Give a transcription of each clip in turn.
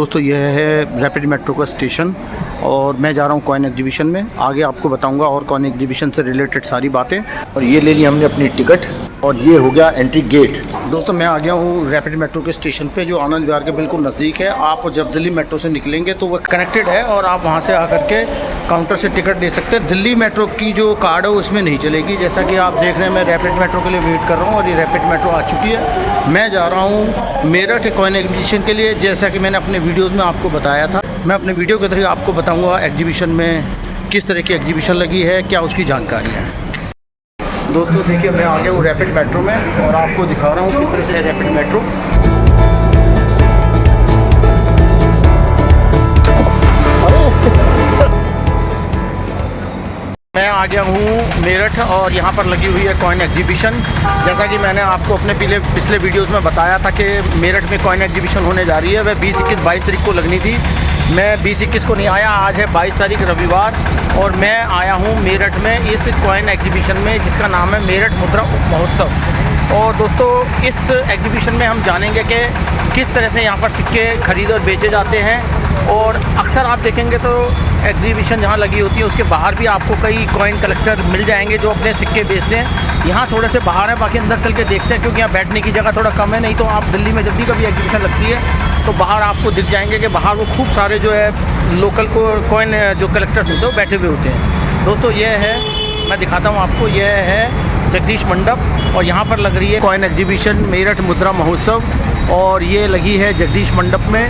दोस्तों यह है रैपिड मेट्रो का स्टेशन और मैं जा रहा हूँ कॉइन एग्जीबिशन में। आगे आपको बताऊँगा और कॉइन एग्जीबिशन से रिलेटेड सारी बातें। और ये ले ली हमने अपनी टिकट और ये हो गया एंट्री गेट। दोस्तों मैं आ गया हूँ रैपिड मेट्रो के स्टेशन पे जो आनंद विहार के बिल्कुल नज़दीक है। आप जब दिल्ली मेट्रो से निकलेंगे तो वो कनेक्टेड है और आप वहाँ से आकर के काउंटर से टिकट ले सकते हैं। दिल्ली मेट्रो की जो कार्ड है उसमें नहीं चलेगी। जैसा कि आप देख रहे हैं मैं रैपिड मेट्रो के लिए वेट कर रहा हूँ और ये रैपिड मेट्रो आ चुकी है। मैं जा रहा हूँ मेरठ कॉइन एग्जीबिशन के लिए। जैसा कि मैंने अपने वीडियोज़ में आपको बताया था, मैं अपने वीडियो के जरिए आपको बताऊँगा एग्जीबिशन में किस तरह की एग्जीबिशन लगी है, क्या उसकी जानकारी है। दोस्तों देखिए मैं आ गया हूँ रैपिड मेट्रो में और आपको दिखा रहा हूँ किस तरह से है रैपिड मेट्रो। मैं आ गया हूँ मेरठ और यहाँ पर लगी हुई है कॉइन एग्जीबिशन। जैसा कि मैंने आपको अपने पिछले वीडियोस में बताया था कि मेरठ में कॉइन एग्जीबिशन होने जा रही है। वह 20, 21, 22 तारीख को लगनी थी। मैं 20, 21 को नहीं आया। आज है 22 तारीख रविवार और मैं आया हूँ मेरठ में इस कॉइन एग्जीबिशन में जिसका नाम है मेरठ मुद्रा महोत्सव। और दोस्तों इस एग्जीबिशन में हम जानेंगे कि किस तरह से यहाँ पर सिक्के खरीद और बेचे जाते हैं। और अक्सर आप देखेंगे तो एग्जीबिशन जहाँ लगी होती है उसके बाहर भी आपको कई कॉइन कलेक्टर मिल जाएंगे जो अपने सिक्के बेचते हैं। यहाँ थोड़े से बाहर है, बाकी अंदर चल के देखते हैं क्योंकि यहाँ बैठने की जगह थोड़ा कम है। नहीं तो आप दिल्ली में जब भी कभी एग्जीबिशन लगती है तो बाहर आपको दिख जाएंगे कि बाहर वो खूब सारे जो है लोकल कॉइन जो कलेक्टर्स होते हैं वो बैठे हुए होते हैं। दोस्तों ये है, मैं दिखाता हूँ आपको, यह है जगदीश मंडप और यहाँ पर लग रही है कॉइन एग्जीबिशन मेरठ मुद्रा महोत्सव और ये लगी है जगदीश मंडप में।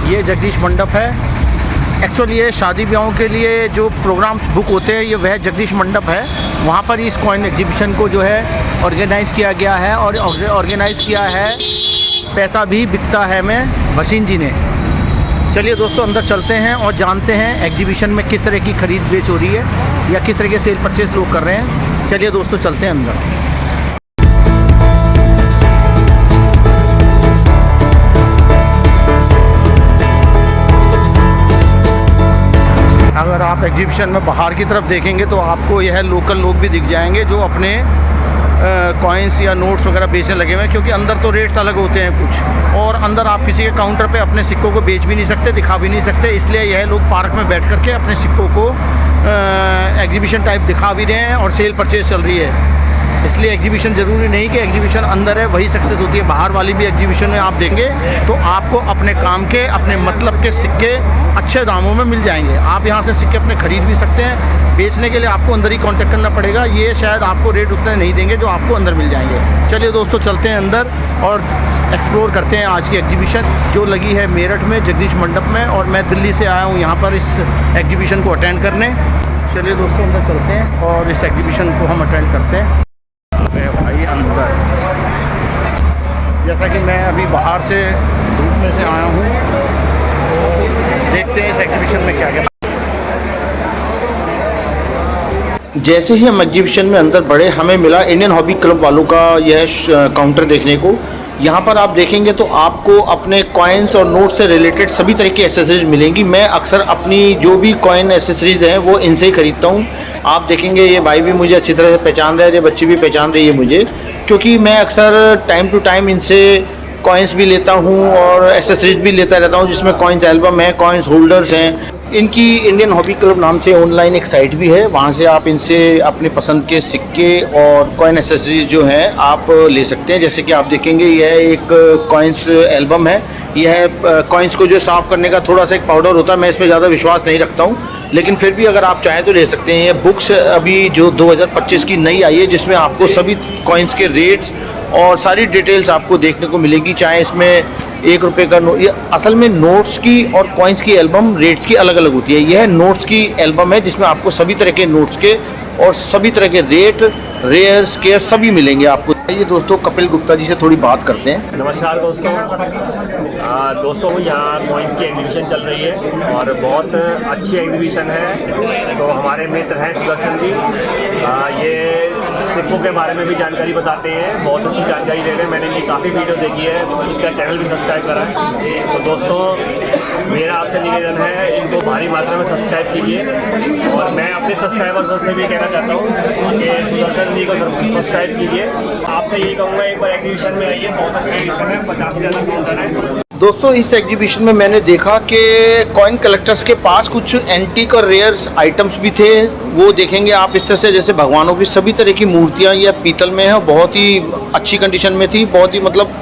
ये जगदीश मंडप है। एक्चुअली ये शादी ब्याहों के लिए जो प्रोग्राम्स बुक होते हैं ये वह जगदीश मंडप है। वहाँ पर इस कॉइन एग्जीबिशन को जो है ऑर्गेनाइज़ किया गया है और ऑर्गेनाइज़ किया है पैसा भी बिकता है में भसीन जी ने। चलिए दोस्तों अंदर चलते हैं और जानते हैं एग्जीबिशन में किस तरह की खरीद बेच हो रही है या किस तरह के सेल परचेज लोग कर रहे हैं। चलिए दोस्तों चलते हैं अंदर। अगर आप एग्जीबिशन में बाहर की तरफ देखेंगे तो आपको यह लोकल लोग भी दिख जाएंगे जो अपने कॉइन्स या नोट्स वगैरह बेचने लगे हुए हैं क्योंकि अंदर तो रेट्स अलग होते हैं कुछ और अंदर आप किसी के काउंटर पे अपने सिक्कों को बेच भी नहीं सकते, दिखा भी नहीं सकते। इसलिए यह लोग पार्क में बैठ करके अपने सिक्कों को एग्जीबिशन टाइप दिखा भी रहे हैं और सेल परचेज चल रही है। इसलिए एग्जीबिशन ज़रूरी नहीं कि एग्जीबिशन अंदर है वही सक्सेस होती है। बाहर वाली भी एग्जीबिशन में आप देंगे तो आपको अपने काम के अपने मतलब के सिक्के अच्छे दामों में मिल जाएंगे। आप यहाँ से सिक्के अपने ख़रीद भी सकते हैं। बेचने के लिए आपको अंदर ही कांटेक्ट करना पड़ेगा। ये शायद आपको रेट उतने नहीं देंगे जो आपको अंदर मिल जाएंगे। चलिए दोस्तों चलते हैं अंदर और एक्सप्लोर करते हैं आज की एग्जीबिशन जो लगी है मेरठ में जगदीश मंडप में। और मैं दिल्ली से आया हूँ यहाँ पर इस एग्जीबिशन को अटेंड करने। चलिए दोस्तों अंदर चलते हैं और इस एग्जीबिशन को हम अटेंड करते हैं। भाई अंदर जैसा कि मैं अभी बाहर से धूप में से आया हूँ तो देखते हैं इस एग्जीबिशन में क्या क्या। जैसे ही हम एग्जीबिशन में अंदर बढ़े हमें मिला इंडियन हॉबी क्लब वालों का यह काउंटर देखने को। यहाँ पर आप देखेंगे तो आपको अपने कॉइन्स और नोट से रिलेटेड सभी तरह की एसेसरीज मिलेंगी। मैं अक्सर अपनी जो भी कॉइन एसेसरीज हैं वो इनसे ही खरीदता हूँ। आप देखेंगे ये भाई भी मुझे अच्छी तरह से पहचान रहे हैं, ये बच्ची भी पहचान रही है मुझे क्योंकि मैं अक्सर टाइम टू टाइम इनसे कॉइन्स भी लेता हूँ और एसेसरीज भी लेता रहता हूँ जिसमें कॉइन्स एल्बम है, कॉइन्स होल्डर्स हैं। इनकी इंडियन हॉबी क्लब नाम से ऑनलाइन एक साइट भी है, वहाँ से आप इनसे अपने पसंद के सिक्के और कॉइन एसेसरीज जो हैं आप ले सकते हैं। जैसे कि आप देखेंगे यह एक कॉइन्स एल्बम है। यह कॉइन्स को जो साफ़ करने का थोड़ा सा एक पाउडर होता है, मैं इसमें ज़्यादा विश्वास नहीं रखता हूँ लेकिन फिर भी अगर आप चाहें तो ले सकते हैं। ये बुक्स अभी जो 2025 की नई आई है जिसमें आपको सभी कॉइन्स के रेट्स और सारी डिटेल्स आपको देखने को मिलेगी। चाहे इसमें 1 रुपये का नोट, ये असल में नोट्स की और कॉइन्स की एल्बम रेट्स की अलग अलग होती है। यह नोट्स की एल्बम है जिसमें आपको सभी तरह के नोट्स के और सभी तरह के रेट, रेयर, स्केयर सभी मिलेंगे आपको। ये दोस्तों कपिल गुप्ता जी से थोड़ी बात करते हैं। नमस्कार दोस्तों यहाँ कॉइन्स की एग्जीबिशन चल रही है और बहुत अच्छी एग्जीबिशन है। तो हमारे मित्र हैं सुदर्शन जी, ये सिक्कों के बारे में भी जानकारी बताते हैं, बहुत अच्छी जानकारी दे रहे हैं। मैंने इनकी काफ़ी वीडियो देखी है, इसका चैनल भी सब्सक्राइब करा है। तो दोस्तों मेरा आपसे निवेदन है इनको भारी मात्रा में सब्सक्राइब कीजिए और मैं अपने सब्सक्राइबर्स से भी कहना चाहता हूँ कि सुदर्शन जी को सब्सक्राइब कीजिए। आपसे यही कहूँगा एक बार एग्जीबिशन में आइए, बहुत अच्छी एग्जीबिशन है, 50 से ज़्यादा काउंटर है। दोस्तों इस एग्जीबिशन में मैंने देखा कि कॉइन कलेक्टर्स के पास कुछ एंटीक और रेयर आइटम्स भी थे। वो देखेंगे आप इस तरह से, जैसे भगवानों की सभी तरह की मूर्तियां या पीतल में है, बहुत ही अच्छी कंडीशन में थी, बहुत ही मतलब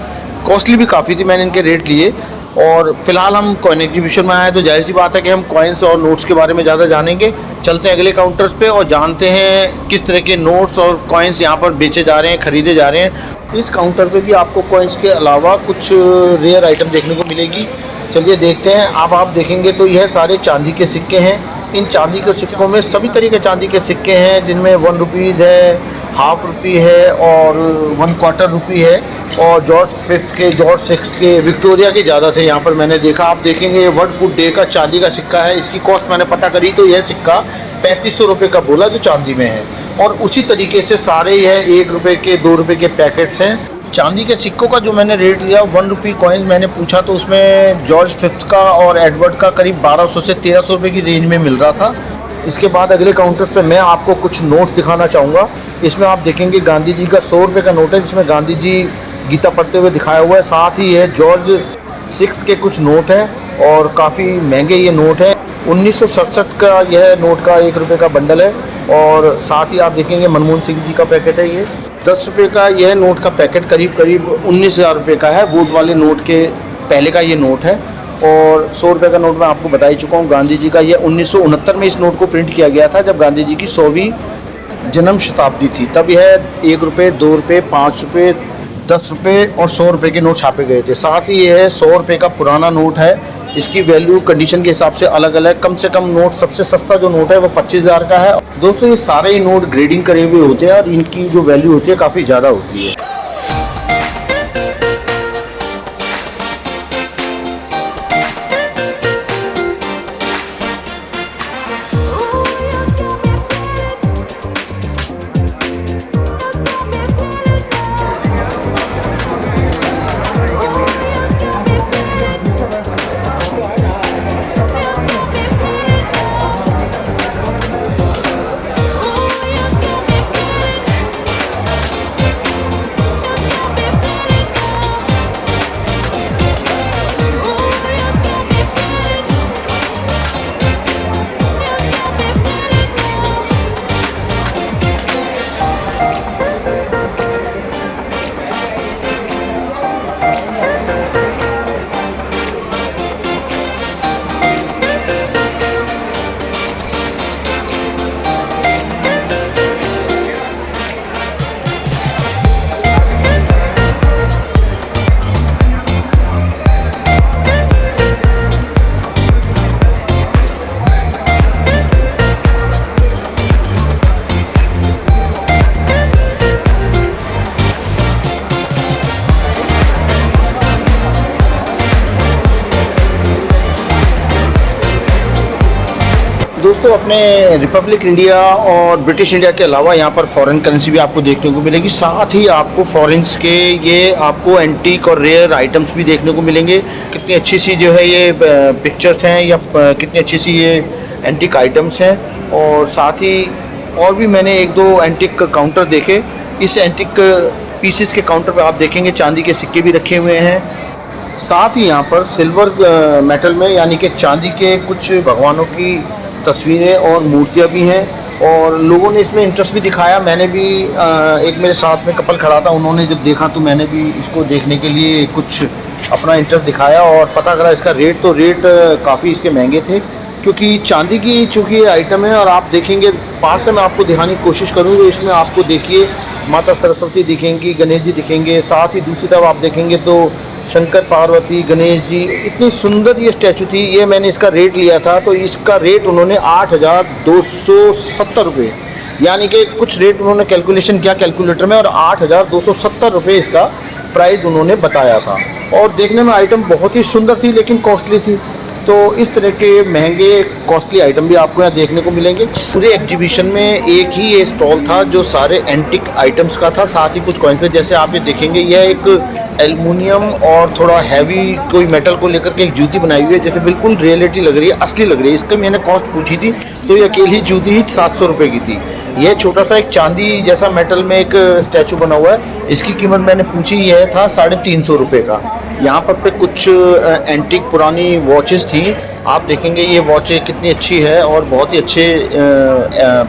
कॉस्टली भी काफ़ी थी। मैंने इनके रेट लिए। और फिलहाल हम कॉइन एग्जीबिशन में आए तो जाहिर सी बात है कि हम कॉइन्स और नोट्स के बारे में ज़्यादा जानेंगे। चलते हैं अगले काउंटर्स पे और जानते हैं किस तरह के नोट्स और कॉइन्स यहाँ पर बेचे जा रहे हैं, ख़रीदे जा रहे हैं। इस काउंटर पे भी आपको कॉइन्स के अलावा कुछ रेयर आइटम देखने को मिलेगी। चलिए देखते हैं। अब आप देखेंगे तो यह सारे चांदी के सिक्के हैं। इन चांदी के सिक्कों में सभी तरह के चांदी के सिक्के हैं, जिनमें 1 रुपीज़ है, हाफ रुपी है और 1/4 रुपी है। और जॉर्ज 5 के, जॉर्ज 6 के, विक्टोरिया के ज़्यादा थे यहाँ पर मैंने देखा। आप देखेंगे वर्ल्ड फूड डे का चांदी का सिक्का है। इसकी कॉस्ट मैंने पता करी तो यह सिक्का 3500 रुपये का बोला जो चांदी में है। और उसी तरीके से सारे यह 1 रुपये के, 2 रुपये के पैकेट्स हैं। चांदी के सिक्कों का जो मैंने रेट लिया 1 रुपी कॉइन मैंने पूछा तो उसमें जॉर्ज 5 का और एडवर्ड का करीब 1200 से 1300 रुपये की रेंज में मिल रहा था। इसके बाद अगले काउंटर्स पे मैं आपको कुछ नोट्स दिखाना चाहूँगा। इसमें आप देखेंगे गांधी जी का 100 रुपये का नोट है, जिसमें गांधी जी गीता पढ़ते हुए दिखाया हुआ है। साथ ही यह जॉर्ज 6 के कुछ नोट हैं और काफ़ी महंगे ये नोट हैं। 1967 का यह नोट का 1 रुपये का बंडल है। और साथ ही आप देखेंगे मनमोहन सिंह जी का पैकेट है। ये 10 रुपये का यह नोट का पैकेट करीब 19,000 रुपये का है। वोट वाले नोट के पहले का ये नोट है। और 100 रुपये का नोट मैं आपको बता ही चुका हूँ। गांधी जी का यह 1969 में इस नोट को प्रिंट किया गया था, जब गांधी जी की 100वीं जन्म शताब्दी थी। तब यह 1 रुपये, 2 रुपये, 5 रुपये, 10 रुपये और 100 रुपये के नोट छापे गए थे। साथ ही यह 100 रुपये का पुराना नोट है। इसकी वैल्यू कंडीशन के हिसाब से अलग अलग। कम से कम नोट, सबसे सस्ता जो नोट है वो 25,000 का है। दोस्तों ये सारे ही नोट ग्रेडिंग करे हुए होते हैं और इनकी जो वैल्यू होती है काफ़ी ज़्यादा होती है। दोस्तों अपने रिपब्लिक इंडिया और ब्रिटिश इंडिया के अलावा यहाँ पर फॉरेन करेंसी भी आपको देखने को मिलेगी। साथ ही आपको फॉरेन्स के ये आपको एंटीक और रेयर आइटम्स भी देखने को मिलेंगे। कितनी अच्छी सी जो है ये पिक्चर्स हैं या कितनी अच्छी सी ये एंटीक आइटम्स हैं। और साथ ही और भी मैंने 1-2 एंटीक काउंटर देखे। इस एंटीक पीसेस के काउंटर पर आप देखेंगे चांदी के सिक्के भी रखे हुए हैं। साथ ही यहाँ पर सिल्वर मेटल में यानी कि चांदी के कुछ भगवानों की तस्वीरें और मूर्तियाँ भी हैं और लोगों ने इसमें इंटरेस्ट भी दिखाया। मैंने भी एक मेरे साथ में कपल खड़ा था, उन्होंने जब देखा तो मैंने भी इसको देखने के लिए कुछ अपना इंटरेस्ट दिखाया और पता करा इसका रेट। तो रेट काफ़ी इसके महंगे थे, क्योंकि चांदी की चूँकि ये आइटम है। और आप देखेंगे पास से मैं आपको दिखाने की कोशिश करूँगी। इसमें आपको देखिए माता सरस्वती दिखेंगी, गणेश जी दिखेंगे। साथ ही दूसरी तरफ आप देखेंगे तो शंकर पार्वती, गणेश जी, इतनी सुंदर ये स्टैचू थी। ये मैंने इसका रेट लिया था तो इसका रेट उन्होंने 8,270 रुपये, यानी कि कुछ रेट उन्होंने कैलकुलेशन किया कैलकुलेटर में और 8,270 रुपये इसका प्राइस उन्होंने बताया था। और देखने में आइटम बहुत ही सुंदर थी लेकिन कॉस्टली थी। तो इस तरह के महंगे कॉस्टली आइटम भी आपको यहाँ देखने को मिलेंगे। पूरे एग्जीबिशन में एक ही ये स्टॉल था जो सारे एंटिक आइटम्स का था। साथ ही कुछ कॉइन्स पे जैसे आप ये देखेंगे यह एक एल्युमिनियम और थोड़ा हैवी कोई मेटल को लेकर के एक जूती बनाई हुई है, जैसे बिल्कुल रियलिटी लग रही है, असली लग रही है। इसका मैंने कॉस्ट पूछी थी तो ये अकेली जूती ही 700 रुपये की थी। यह छोटा सा एक चांदी जैसा मेटल में एक स्टैचू बना हुआ है, इसकी कीमत मैंने पूछी, यह था 350 रुपये का। यहाँ पर कुछ एंटीक पुरानी वॉचेस थी। आप देखेंगे ये वॉच कितनी अच्छी है और बहुत ही अच्छे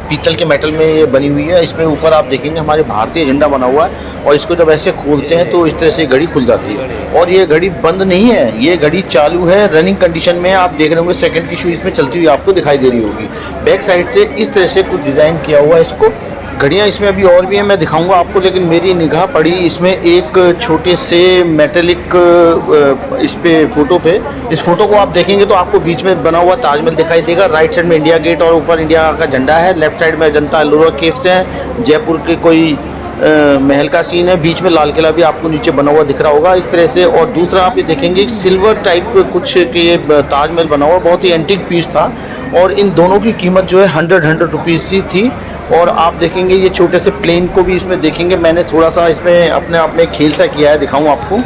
पीतल के मेटल में ये बनी हुई है। इसमें ऊपर आप देखेंगे हमारे भारतीय झंडा बना हुआ है और इसको जब ऐसे खोलते हैं तो इस तरह से घड़ी खुल जाती है। और ये घड़ी बंद नहीं है, ये घड़ी चालू है, रनिंग कंडीशन में। आप देख रहे होंगे सेकंड की शू इसमें चलती हुई आपको दिखाई दे रही होगी। बैक साइड से इस तरह से कुछ डिज़ाइन किया हुआ है इसको। घड़ियाँ इसमें अभी और भी हैं, मैं दिखाऊंगा आपको, लेकिन मेरी निगाह पड़ी इसमें एक छोटे से मेटेलिक इस पे फ़ोटो पे। इस फोटो को आप देखेंगे तो आपको बीच में बना हुआ ताजमहल दिखाई देगा। राइट साइड में इंडिया गेट और ऊपर इंडिया का झंडा है। लेफ्ट साइड में अजंता एलोरा केव्स हैं, जयपुर के कोई महल का सीन है। बीच में लाल किला भी आपको नीचे बना हुआ दिख रहा होगा इस तरह से। और दूसरा आप ये देखेंगे सिल्वर टाइप कुछ के ताजमहल बना हुआ, बहुत ही एंटीक पीस था। और इन दोनों की कीमत जो है 100 रुपीज़ ही थी। और आप देखेंगे ये छोटे से प्लेन को भी इसमें देखेंगे, मैंने थोड़ा सा इसमें अपने आप में खेल सा किया है, दिखाऊं आपको।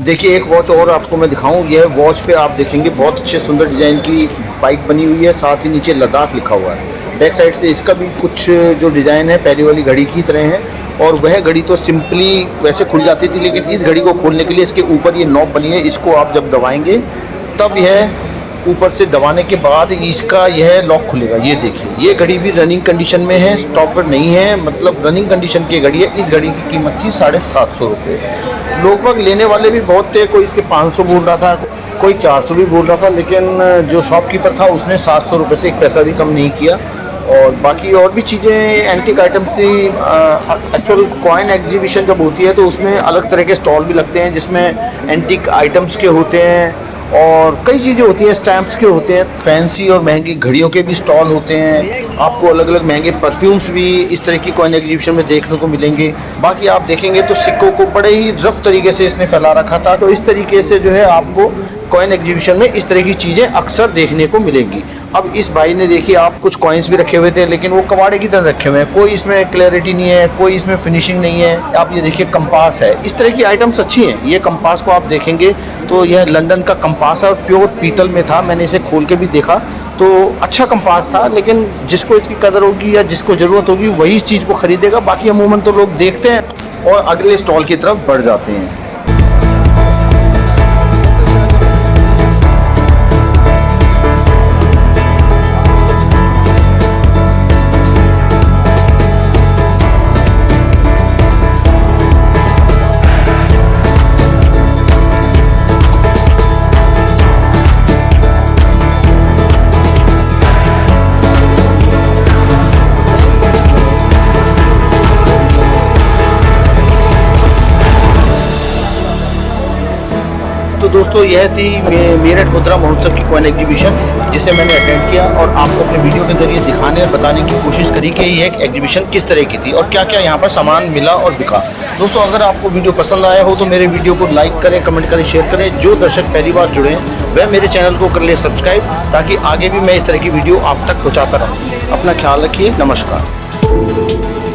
देखिए एक वॉच और आपको मैं दिखाऊं। यह वॉच पे आप देखेंगे बहुत अच्छे सुंदर डिज़ाइन की बाइक बनी हुई है, साथ ही नीचे लद्दाख लिखा हुआ है। बैक साइड से इसका भी कुछ जो डिज़ाइन है पहली वाली घड़ी की तरह है। और वह घड़ी तो सिंपली वैसे खुल जाती थी, लेकिन इस घड़ी को खोलने के लिए इसके ऊपर ये नॉब बनी है। इसको आप जब दबाएंगे तब यह ऊपर से दबाने के बाद इसका यह लॉक खुलेगा। ये देखिए ये घड़ी भी रनिंग कंडीशन में है, स्टॉपर नहीं है, मतलब रनिंग कंडीशन की घड़ी है। इस घड़ी की कीमत थी 750 रुपये। लोग बाग लेने वाले भी बहुत थे, कोई इसके 500 बोल रहा था, कोई 400 भी बोल रहा था, लेकिन जो शॉपकीपर था उसने 700 रुपये से एक पैसा भी कम नहीं किया। और बाकी और भी चीज़ें एंटीक आइटम्स थी। एक्चुअल कॉइन एग्जीबिशन जब होती है तो उसमें अलग तरह के स्टॉल भी लगते हैं, जिसमें एंटीक आइटम्स के होते हैं और कई चीज़ें होती हैं, स्टैम्प्स के होते हैं, फैंसी और महंगी घड़ियों के भी स्टॉल होते हैं। आपको अलग अलग महंगे परफ्यूम्स भी इस तरह की कॉइन एग्जीबिशन में देखने को मिलेंगे। बाकी आप देखेंगे तो सिक्कों को बड़े ही रफ तरीके से इसने फैला रखा था। तो इस तरीके से जो है आपको कॉइन एग्जीबिशन में इस तरह की चीज़ें अक्सर देखने को मिलेंगी। अब इस भाई ने देखिए आप कुछ कॉइन्स भी रखे हुए थे, लेकिन वो कबाड़े की तरह रखे हुए हैं, कोई इसमें क्लैरिटी नहीं है, कोई इसमें फिनिशिंग नहीं है। आप ये देखिए कंपास है, इस तरह की आइटम्स अच्छी हैं। ये कंपास को आप देखेंगे तो यह लंदन का कंपास है और प्योर पीतल में था। मैंने इसे खोल के भी देखा तो अच्छा कंपास था, लेकिन जिसको इसकी कदर होगी या जिसको ज़रूरत होगी वही इस चीज़ को खरीदेगा। बाकी अमूमन तो लोग देखते हैं और अगले स्टॉल की तरफ बढ़ जाते हैं। तो दोस्तों यह थी मेरठ मुद्रा महोत्सव की कॉइन एग्जीबिशन, जिसे मैंने अटेंड किया और आपको अपने वीडियो के जरिए दिखाने और बताने की कोशिश करी कि यह एग्जीबिशन किस तरह की थी और क्या क्या यहाँ पर सामान मिला और बिका। दोस्तों अगर आपको वीडियो पसंद आया हो तो मेरे वीडियो को लाइक करें, कमेंट करें, शेयर करें। जो दर्शक पहली बार जुड़े हैं वह मेरे चैनल को कर ले सब्सक्राइब, ताकि आगे भी मैं इस तरह की वीडियो आप तक पहुँचाता रहूँ। अपना ख्याल रखिए, नमस्कार।